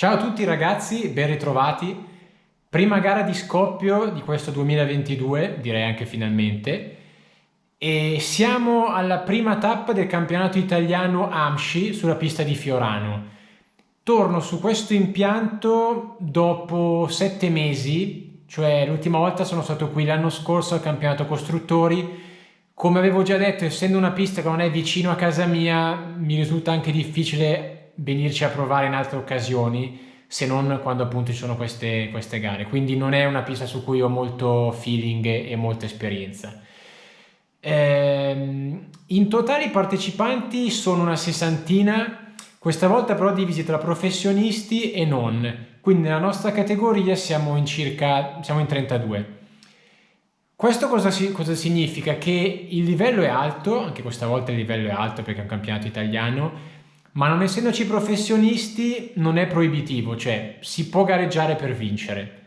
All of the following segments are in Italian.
Ciao a tutti ragazzi, ben ritrovati. Prima gara di scoppio di questo 2022, direi anche finalmente. E siamo alla prima tappa del campionato italiano AMSCI sulla pista di Fiorano. Torno su questo impianto dopo 7 mesi, cioè l'ultima volta sono stato qui l'anno scorso al campionato costruttori. Come avevo già detto, essendo una pista che non è vicino a casa mia, mi risulta anche difficile venirci a provare in altre occasioni, se non quando appunto ci sono queste gare. Quindi non è una pista su cui ho molto feeling e molta esperienza. In totale i partecipanti sono una sessantina, questa volta però divisi tra professionisti e non. Quindi nella nostra categoria siamo in 32. Questo cosa significa? Che il livello è alto, anche questa volta il livello è alto perché è un campionato italiano, ma non essendoci professionisti non è proibitivo, cioè si può gareggiare per vincere.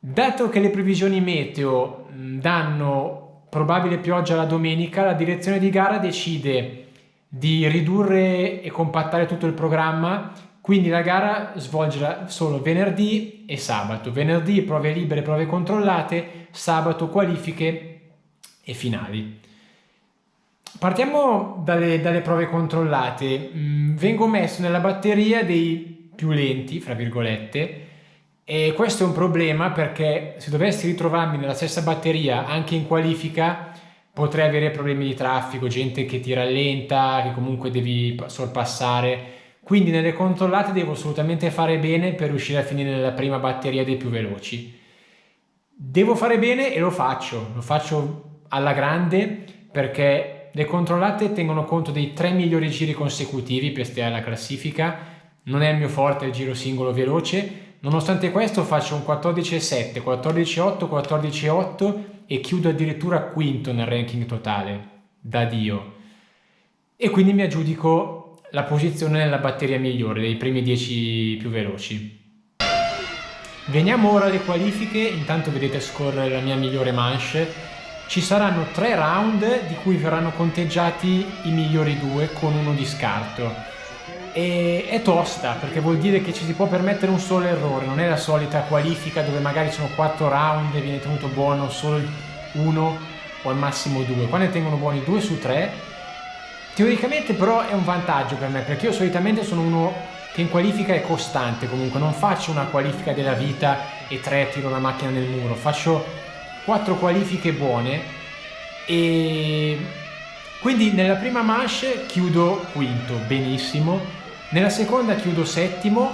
Dato che le previsioni meteo danno probabile pioggia la domenica, la direzione di gara decide di ridurre e compattare tutto il programma, quindi la gara svolgerà solo venerdì e sabato. Venerdì prove libere, prove controllate, sabato qualifiche e finali. Partiamo dalle prove controllate. Vengo messo nella batteria dei più lenti, fra virgolette, e questo è un problema perché se dovessi ritrovarmi nella stessa batteria anche in qualifica potrei avere problemi di traffico, gente che ti rallenta, che comunque devi sorpassare. Quindi nelle controllate devo assolutamente fare bene per riuscire a finire nella prima batteria dei più veloci. Devo fare bene e lo faccio alla grande perché le controllate tengono conto dei 3 migliori giri consecutivi per stilare la classifica. Non è il mio forte il giro singolo veloce. Nonostante questo faccio un 14,7, 14,8, 14,8 e chiudo addirittura quinto nel ranking totale, da Dio. E quindi mi aggiudico la posizione nella batteria migliore, dei primi 10 più veloci. Veniamo ora alle qualifiche, intanto vedete scorrere la mia migliore manche. Ci saranno 3 round di cui verranno conteggiati i migliori 2 con uno di scarto. E è tosta perché vuol dire che ci si può permettere un solo errore, non è la solita qualifica dove magari sono 4 round e viene tenuto buono solo uno o al massimo 2. Qua ne tengono buoni 2 su 3. Teoricamente però è un vantaggio per me perché io solitamente sono uno che in qualifica è costante, comunque non faccio una qualifica della vita e 3 tiro la macchina nel muro, faccio 4 qualifiche buone e quindi nella prima manche chiudo quinto, benissimo. Nella seconda chiudo settimo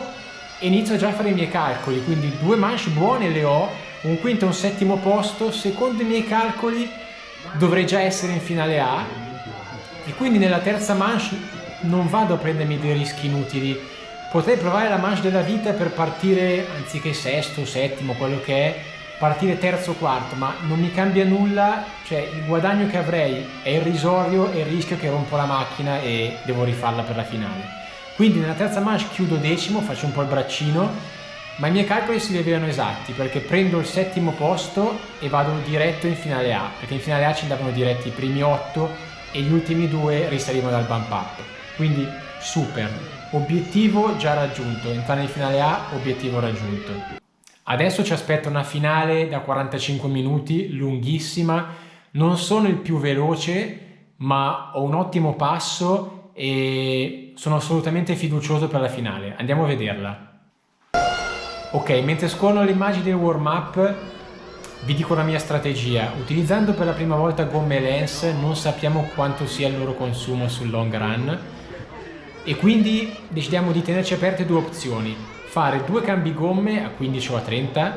e inizio già a fare i miei calcoli, quindi 2 manche buone le ho, un quinto e un settimo posto, secondo i miei calcoli dovrei già essere in finale A e quindi nella terza manche non vado a prendermi dei rischi inutili, potrei provare la manche della vita per partire anziché sesto, settimo, quello che è, partire terzo o quarto, ma non mi cambia nulla, cioè il guadagno che avrei è irrisorio e il rischio che rompo la macchina e devo rifarla per la finale. Quindi nella terza manche chiudo decimo, faccio un po' il braccino, ma i miei calcoli si rivelano esatti perché prendo il settimo posto e vado diretto in finale A, perché in finale A ci andavano diretti i primi 8 e gli ultimi 2 risalivano dal bump up. Quindi super, obiettivo già raggiunto, entrare in finale A, obiettivo raggiunto. Adesso ci aspetta una finale da 45 minuti, lunghissima, non sono il più veloce, ma ho un ottimo passo e sono assolutamente fiducioso per la finale. Andiamo a vederla. Ok, mentre scorrono le immagini del warm-up, vi dico la mia strategia. Utilizzando per la prima volta gomme Lens, non sappiamo quanto sia il loro consumo sul long run e quindi decidiamo di tenerci aperte 2 opzioni. Fare 2 cambi gomme a 15 o a 30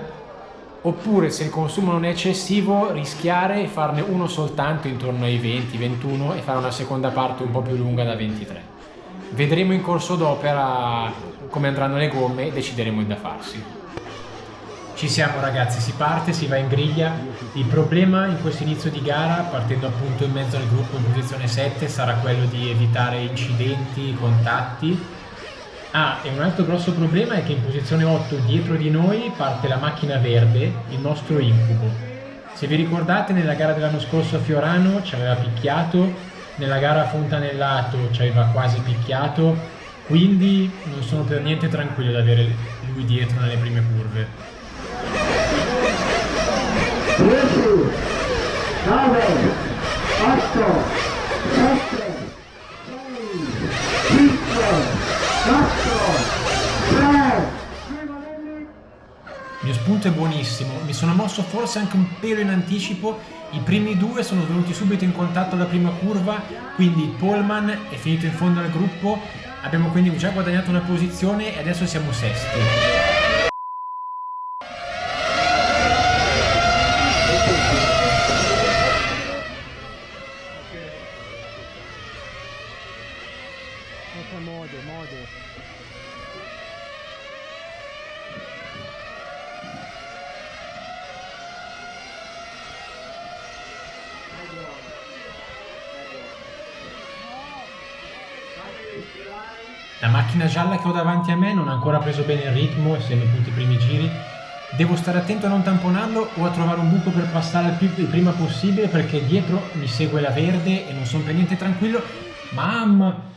oppure se il consumo non è eccessivo rischiare e farne uno soltanto intorno ai 20-21 e fare una seconda parte un po' più lunga da 23. Vedremo in corso d'opera come andranno le gomme e decideremo il da farsi. Ci siamo ragazzi, si parte, si va in griglia. Il problema in questo inizio di gara, partendo appunto in mezzo al gruppo in posizione 7, sarà quello di evitare incidenti, contatti. E un altro grosso problema è che in posizione 8 dietro di noi parte la macchina verde, il nostro incubo. Se vi ricordate nella gara dell'anno scorso a Fiorano ci aveva picchiato, nella gara a Fontanellato ci aveva quasi picchiato, quindi non sono per niente tranquillo ad avere lui dietro nelle prime curve. 10, 9, 8, 7, 6, 5, 4, 3. Il mio spunto è buonissimo, mi sono mosso forse anche un pelo in anticipo, i primi due sono venuti subito in contatto alla prima curva, quindi Pohlmann è finito in fondo al gruppo, abbiamo quindi già guadagnato una posizione e adesso siamo sesti. La macchina gialla che ho davanti a me non ha ancora preso bene il ritmo, essendo appunto i primi giri. Devo stare attento a non tamponarlo o a trovare un buco per passare il prima possibile, perché dietro mi segue la verde e non sono per niente tranquillo. Mamma!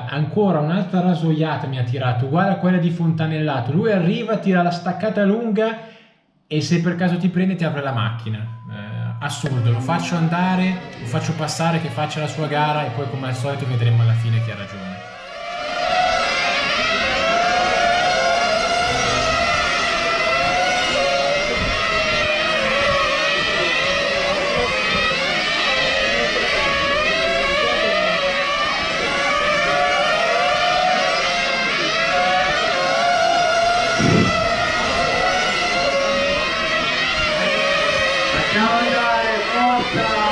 Ancora un'altra rasoiata mi ha tirato, uguale a quella di Fontanellato. Lui arriva, tira la staccata lunga e se per caso ti prende ti apre la macchina. Assurdo, lo faccio andare, lo faccio passare che faccia la sua gara e poi come al solito vedremo alla fine chi ha ragione. Facciamo andare, forza!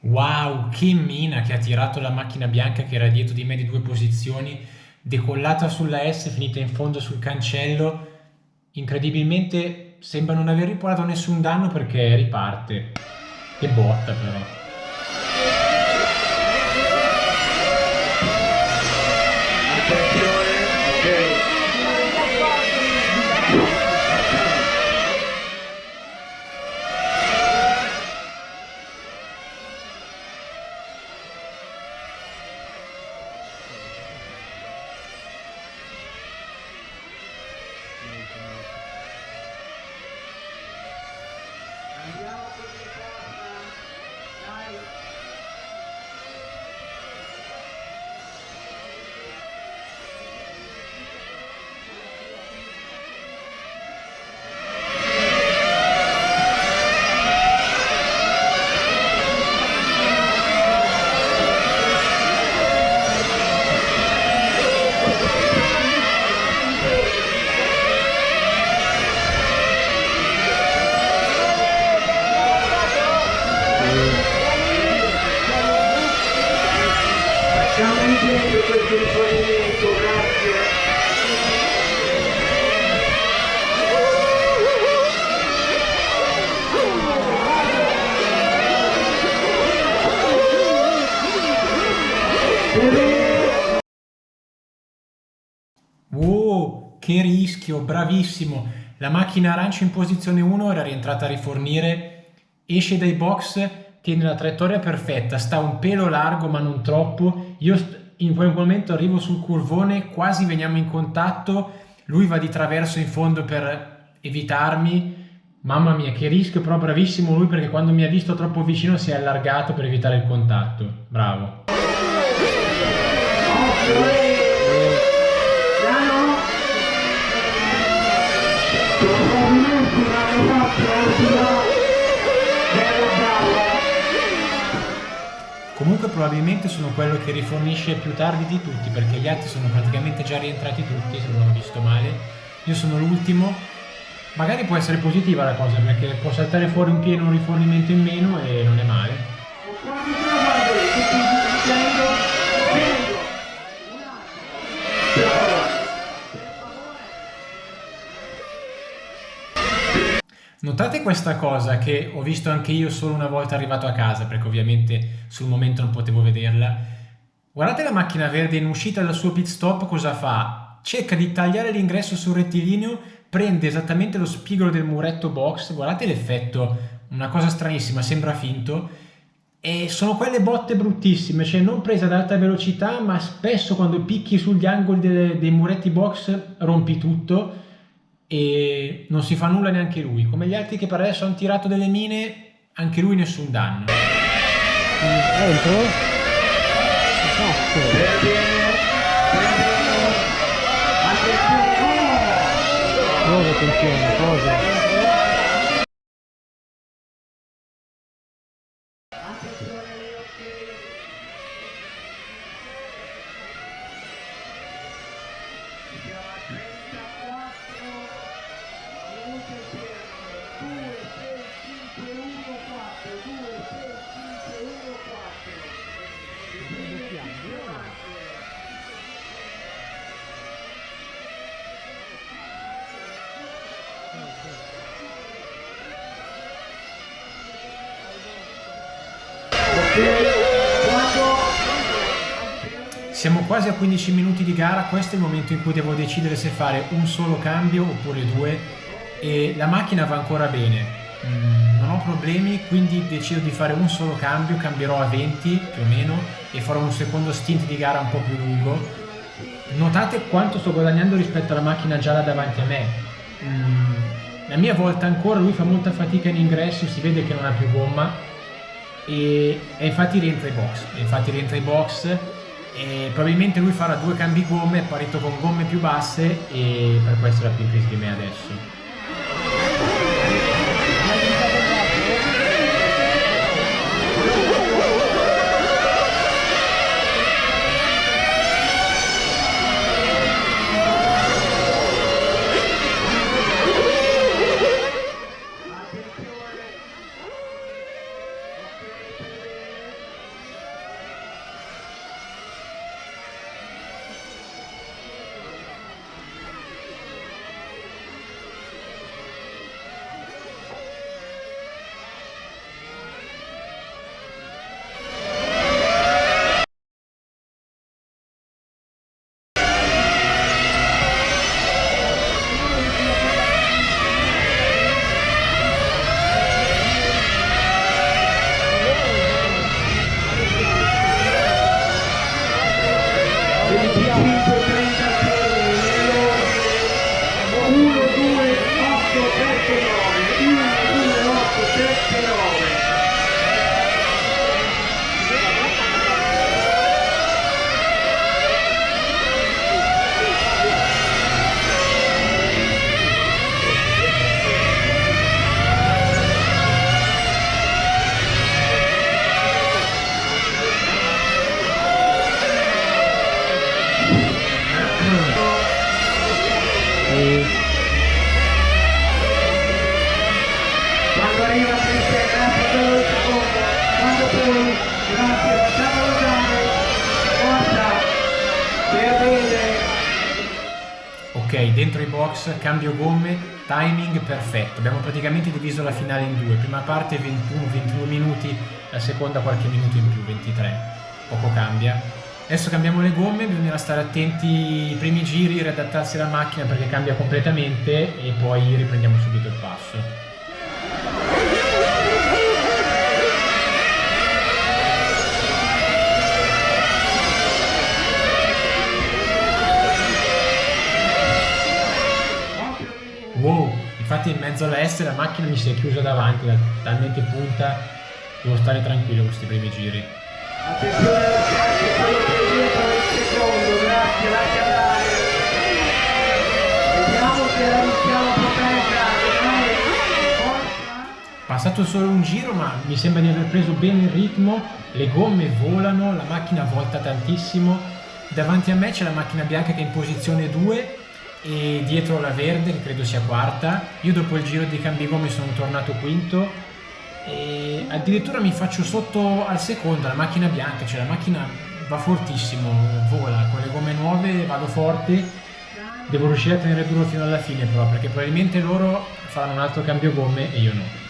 Wow, che mina che ha tirato la macchina bianca che era dietro di me di 2 posizioni, decollata sulla S, finita in fondo sul cancello. Incredibilmente sembra non aver riparato nessun danno perché riparte. Che botta però. Attenzione, ok. Andiamo così, forza. Dai. Facciamo indietro questo rifornimento, grazie. Wow, che rischio, bravissimo. La macchina arancia in posizione 1 era rientrata a rifornire esce dai box, tiene la traiettoria perfetta, sta un pelo largo ma non troppo. Io in quel momento arrivo sul curvone, quasi veniamo in contatto, lui va di traverso in fondo per evitarmi. Mamma mia, che rischio, però bravissimo lui, perché quando mi ha visto troppo vicino si è allargato per evitare il contatto. Bravo. Comunque probabilmente sono quello che rifornisce più tardi di tutti, perché gli altri sono praticamente già rientrati tutti, se non ho visto male. Io sono l'ultimo. Magari può essere positiva la cosa, perché può saltare fuori un pieno rifornimento in meno e non è male. Notate questa cosa che ho visto anche io solo una volta arrivato a casa, perché ovviamente sul momento non potevo vederla. Guardate la macchina verde in uscita dal suo pit stop cosa fa? Cerca di tagliare l'ingresso sul rettilineo, prende esattamente lo spigolo del muretto box, guardate l'effetto, una cosa stranissima, sembra finto. E sono quelle botte bruttissime, cioè non prese ad alta velocità, ma spesso quando picchi sugli angoli dei muretti box rompi tutto. E non si fa nulla neanche lui, come gli altri che per adesso hanno tirato delle mine, anche lui nessun danno. Entro? Esatto. Cosa attenzione, cosa? Siamo quasi a 15 minuti di gara, questo è il momento in cui devo decidere se fare un solo cambio oppure due, e la macchina va ancora bene, non ho problemi, quindi decido di fare un solo cambio, cambierò a 20 più o meno e farò un secondo stint di gara un po' più lungo. Notate quanto sto guadagnando rispetto alla macchina gialla davanti a me. La mia volta ancora, lui fa molta fatica in ingresso, si vede che non ha più gomma e infatti rientra ai box. E probabilmente lui farà due cambi gomme, è partito con gomme più basse e per questo è più in crisi di me adesso. Quando arriva Cristian, fatelo il secondo, quando poi, grazie, facciamolo usare, forza, per bene. Ok, dentro i box, cambio gomme, timing perfetto. Abbiamo praticamente diviso la finale in due. Prima parte 21 minuti, la seconda qualche minuto in più, 23. Poco cambia. Adesso cambiamo le gomme, bisognerà stare attenti i primi giri, riadattarsi alla macchina perché cambia completamente e poi riprendiamo subito il passo. mezzo alla S la macchina mi si è chiusa davanti, talmente punta, devo stare tranquillo questi primi giri. Attenzione alla caccia, quello che è dietro il secondo, grazie, lascia andare. Vediamo se la riusciamo a proteggere, dai, forza. Passato solo un giro, ma mi sembra di aver preso bene il ritmo, le gomme volano, la macchina volta tantissimo, davanti a me c'è la macchina bianca che è in posizione 2 e dietro la verde che credo sia quarta. Io dopo il giro di cambigomme sono tornato quinto e addirittura mi faccio sotto al secondo, la macchina bianca, cioè la macchina va fortissimo, vola, con le gomme nuove vado forte, devo riuscire a tenere duro fino alla fine però, perché probabilmente loro faranno un altro cambio gomme e io no.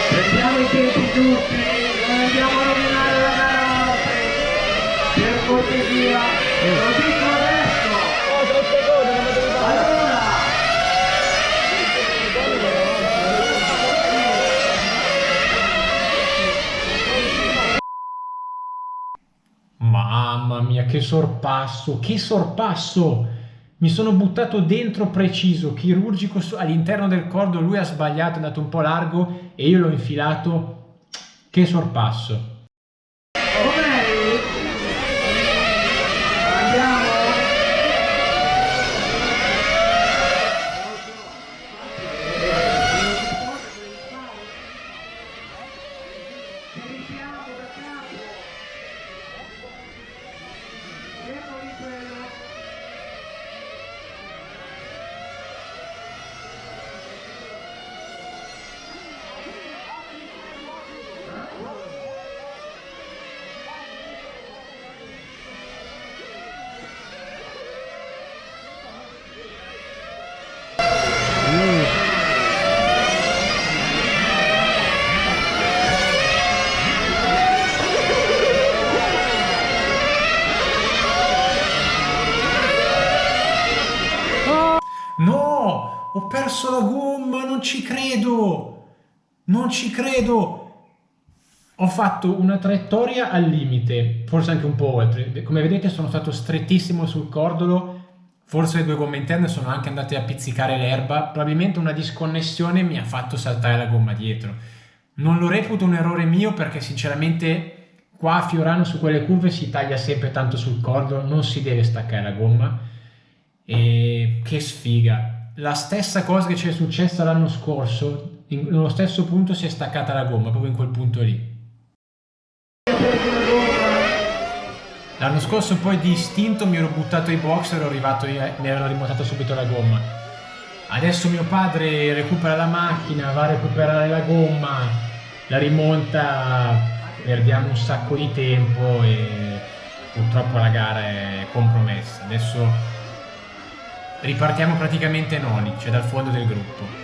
Prendiamo i tempi giusti, non andiamo a rovinare la gara nostra. Per cortesia, lo dico adesso. Allora. Mamma mia, che sorpasso, che sorpasso! Mi sono buttato dentro preciso, chirurgico all'interno del cordo, lui ha sbagliato, è andato un po' largo e io l'ho infilato. Che sorpasso! Ok, andiamo. Iniziamo da capo. Fermo di quello. No! Ho perso la gomma, non ci credo! Non ci credo! Ho fatto una traiettoria al limite, forse anche un po' oltre. Come vedete sono stato strettissimo sul cordolo, forse le due gomme interne sono anche andate a pizzicare l'erba, probabilmente una disconnessione mi ha fatto saltare la gomma dietro. Non lo reputo un errore mio perché sinceramente qua a Fiorano su quelle curve si taglia sempre tanto sul cordolo, non si deve staccare la gomma. E che sfiga! La stessa cosa che ci è successa l'anno scorso, nello stesso punto si è staccata la gomma, proprio in quel punto lì. L'anno scorso poi di istinto mi ero buttato ai box, ero arrivato, mi avevano rimontato subito la gomma. Adesso mio padre recupera la macchina, va a recuperare la gomma, la rimonta, perdiamo un sacco di tempo e purtroppo la gara è compromessa. Adesso ripartiamo praticamente noni, cioè dal fondo del gruppo.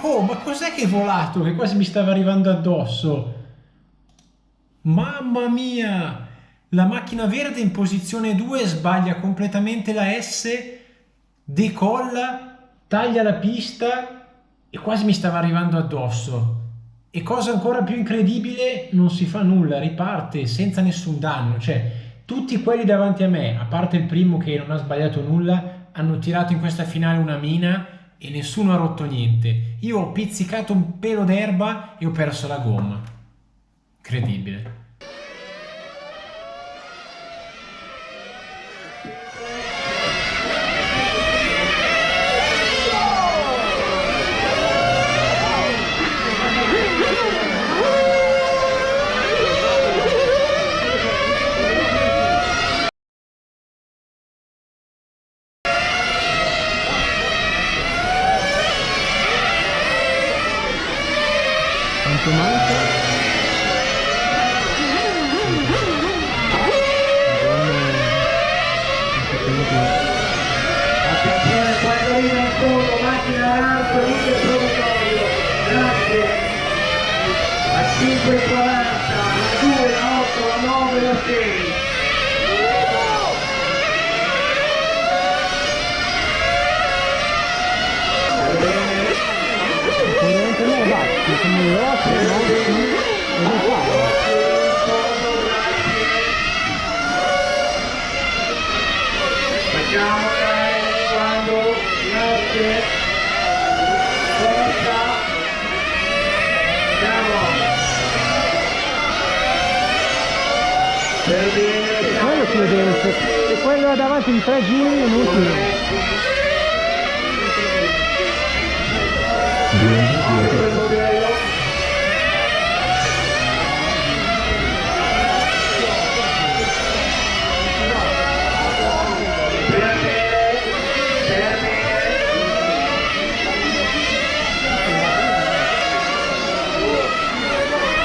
Oh, ma cos'è che è volato? Che quasi mi stava arrivando addosso. Mamma mia! La macchina verde in posizione 2 sbaglia completamente la S, decolla, taglia la pista e quasi mi stava arrivando addosso. E cosa ancora più incredibile, non si fa nulla, riparte senza nessun danno. Cioè, tutti quelli davanti a me, a parte il primo che non ha sbagliato nulla, hanno tirato in questa finale una mina e nessuno ha rotto niente. Io ho pizzicato un pelo d'erba e ho perso la gomma. Incredibile. Quanto manca? Attenzione, Quagliolino in fondo, macchina arancio, inizia il provatorio. Grazie. A 5,40, la 2, la 8, la 9, la 6. Ovviamente non batti, come le ossa, no? E non fare. Facciamo quando, grazie, forza, andiamo, per bene, Quello si vede, se quello là davanti di 3 giri è inutile. quel modello, per bene,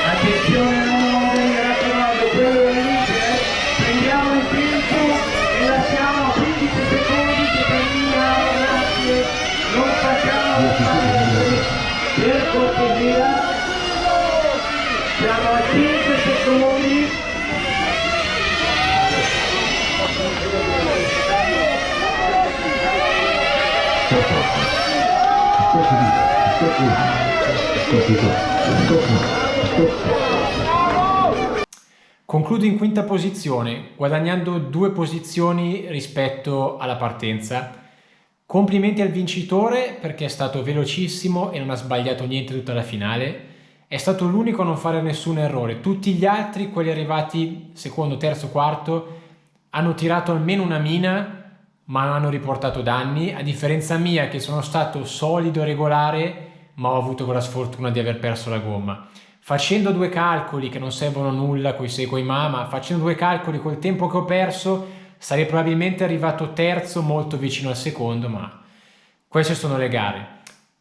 attenzione alla 9, mi raccomando, quello è l'Inter, prendiamo il tempo e lasciamo a 15 secondi che termina, grazie, non facciamo fare per cortesia, siamo a 5 secondi. Concludo in quinta posizione, guadagnando 2 posizioni rispetto alla partenza. Complimenti al vincitore perché è stato velocissimo e non ha sbagliato niente tutta la finale. È stato l'unico a non fare nessun errore. Tutti gli altri, quelli arrivati secondo, terzo, quarto, hanno tirato almeno una mina ma non hanno riportato danni, a differenza mia che sono stato solido e regolare ma ho avuto quella sfortuna di aver perso la gomma. Facendo 2 calcoli che non servono a nulla coi se coi ma facendo 2 calcoli col tempo che ho perso sarei probabilmente arrivato terzo molto vicino al secondo, ma queste sono le gare.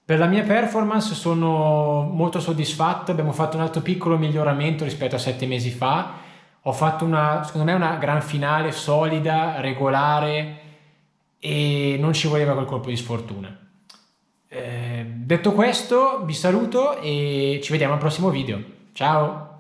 Per la mia performance sono molto soddisfatto, abbiamo fatto un altro piccolo miglioramento rispetto a 7 mesi fa, ho fatto secondo me una gran finale solida, regolare e non ci voleva quel colpo di sfortuna. Detto questo, vi saluto e ci vediamo al prossimo video. Ciao!